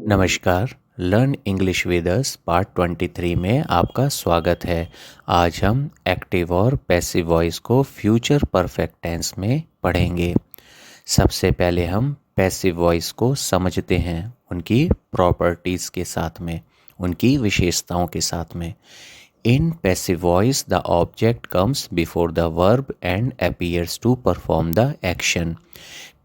नमस्कार। Learn English with us part 23 में आपका स्वागत है। आज हम एक्टिव और पैसिव वॉइस को फ्यूचर परफेक्ट टेंस में पढ़ेंगे। सबसे पहले हम पैसिव वॉइस को समझते हैं, उनकी प्रॉपर्टीज़ के साथ में, उनकी विशेषताओं के साथ में। In passive voice the object comes before the verb and appears to perform the action.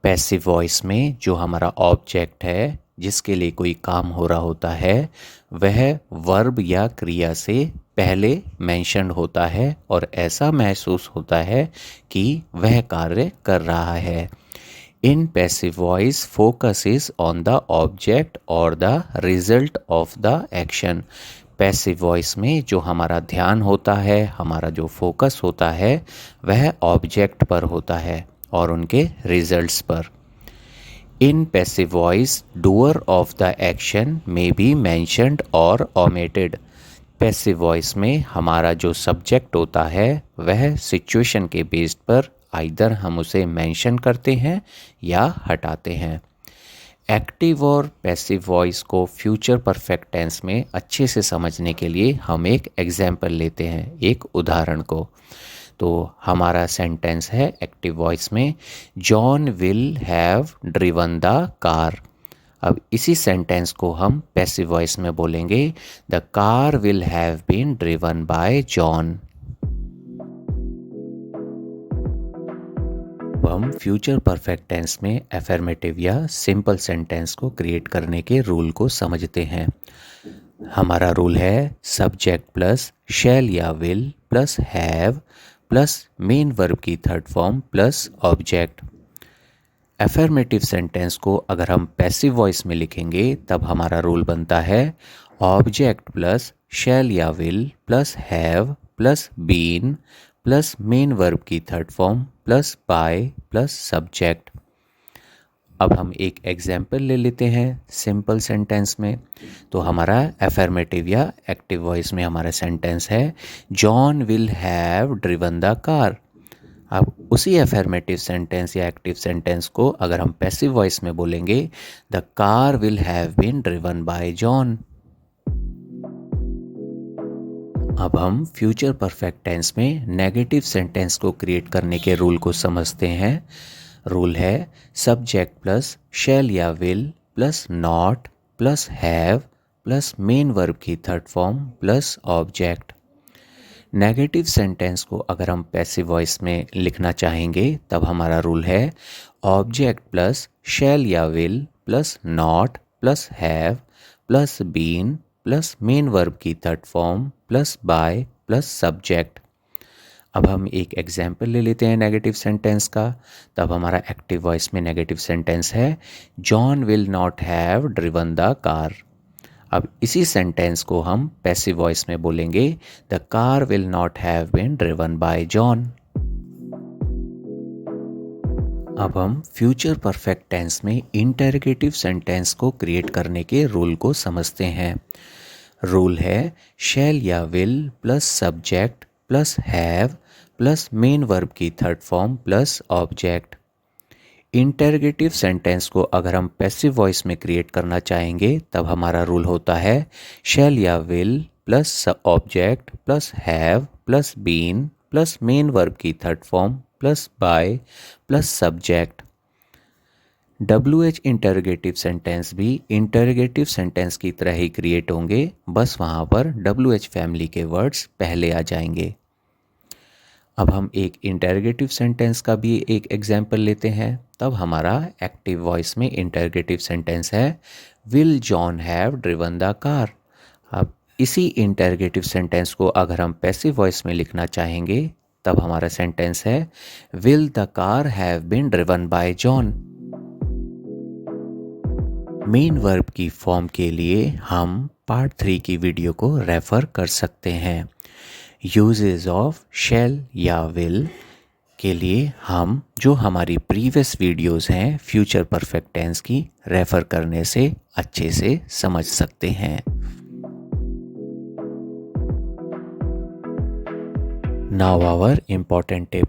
Passive voice में जो हमारा ऑब्जेक्ट है, जिसके लिए कोई काम हो रहा होता है, वह वर्ब या क्रिया से पहले मेंशन्ड होता है और ऐसा महसूस होता है कि वह कार्य कर रहा है। In passive voice focus is on the object और the result of the action. Passive voice में जो हमारा ध्यान होता है, हमारा जो फोकस होता है, वह ऑब्जेक्ट पर होता है और उनके रिजल्ट्स पर। इन passive voice doer of the action में बी मैंशनड और ओमिटेड। पैसिव वॉइस में हमारा जो सब्जेक्ट होता है, वह सिचुएशन के बेस्ड पर आइदर हम उसे मेंशन करते हैं या हटाते हैं। एक्टिव और पैसिव वॉइस को फ्यूचर परफेक्ट टेंस में अच्छे से समझने के लिए हम एक एग्जाम्पल लेते हैं, एक उदाहरण को। तो हमारा सेंटेंस है एक्टिव वॉइस में, John will have driven the car. अब इसी सेंटेंस को हम पैसिव वॉइस में बोलेंगे, the car will have been driven by John. अब हम फ्यूचर परफेक्ट टेंस में अफर्मेटिव या सिंपल सेंटेंस को क्रिएट करने के रूल को समझते हैं। हमारा रूल है सब्जेक्ट प्लस शैल या will plus have plus main verb की third form plus object. Affirmative sentence को अगर हम पैसिव वॉइस में लिखेंगे तब हमारा रूल बनता है ऑब्जेक्ट प्लस शैल या will plus have plus been plus main verb की third form plus by plus subject. अब हम एक एग्जाम्पल ले लेते हैं सिंपल सेंटेंस में। तो हमारा अफर्मेटिव या एक्टिव वॉइस में हमारा सेंटेंस है, John will have driven the car. अब उसी अफर्मेटिव सेंटेंस या एक्टिव सेंटेंस को अगर हम पैसिव वॉइस में बोलेंगे, the car will have been driven by John. अब हम फ्यूचर परफेक्ट टेंस में नेगेटिव सेंटेंस को क्रिएट करने के रूल को समझते हैं। रूल है सब्जेक्ट प्लस शैल या will plus not plus have plus main verb की third form plus object. Negative sentence को अगर हम पैसिव वॉइस में लिखना चाहेंगे तब हमारा रूल है ऑब्जेक्ट प्लस शैल या will plus not plus have plus been plus main verb की third form plus by plus subject. अब हम एक एग्जाम्पल ले लेते हैं नेगेटिव सेंटेंस का। तब हमारा एक्टिव वॉइस में नेगेटिव सेंटेंस है, John will not have driven the car. अब इसी सेंटेंस को हम पैसिव वॉइस में बोलेंगे, the car will not have been driven by John. अब हम फ्यूचर परफेक्ट टेंस में इंटरोगेटिव सेंटेंस को क्रिएट करने के रूल को समझते हैं। रूल है शैल या will plus subject plus have plus main verb की third form plus object. Interrogative sentence को अगर हम पैसिव वॉइस में क्रिएट करना चाहेंगे तब हमारा रूल होता है शैल या will plus object plus have plus been plus main verb की third form plus by plus subject. WH interrogative sentence भी इंटरोगेटिव सेंटेंस की तरह ही क्रिएट होंगे, बस वहाँ पर WH फैमिली के वर्ड्स पहले आ जाएंगे। अब हम एक इंटरोगेटिव सेंटेंस का भी एक एग्जाम्पल लेते हैं। तब हमारा एक्टिव वॉइस में इंटरोगेटिव सेंटेंस है, will John have driven the car. अब इसी इंटरोगेटिव सेंटेंस को अगर हम पैसिव वॉइस में लिखना चाहेंगे तब हमारा सेंटेंस है, will the car have been driven by John. Main verb की फॉर्म के लिए हम पार्ट 3 की वीडियो को रेफ़र कर सकते हैं। यूजेस ऑफ शैल या विल के लिए हम जो हमारी प्रीवियस वीडियोस हैं फ्यूचर परफेक्ट टेंस की, रेफ़र करने से अच्छे से समझ सकते हैं। Now our important tip,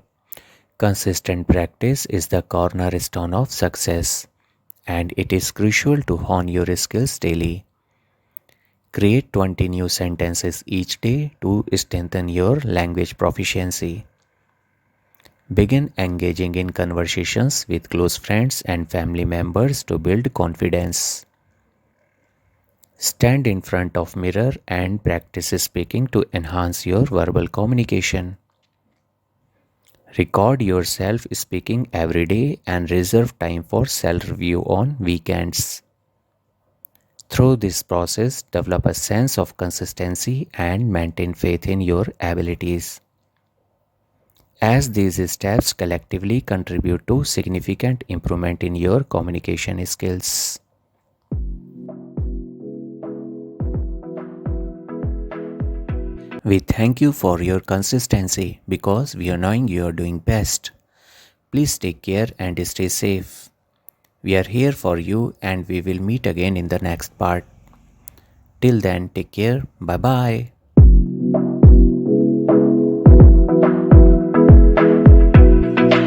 consistent practice is the cornerstone of success. and it is crucial to hone your skills daily. Create 20 new sentences each day to strengthen your language proficiency. Begin engaging in conversations with close friends and family members to build confidence. Stand in front of mirror and practice speaking to enhance your verbal communication. Record yourself speaking every day and reserve time for self-review on weekends. Through this process, develop a sense of consistency and maintain faith in your abilities, as these steps collectively contribute to significant improvement in your communication skills. We thank you for your consistency because we are knowing you are doing best. Please take care and stay safe. We are here for you and we will meet again in the next part. Till then, take care. Bye bye.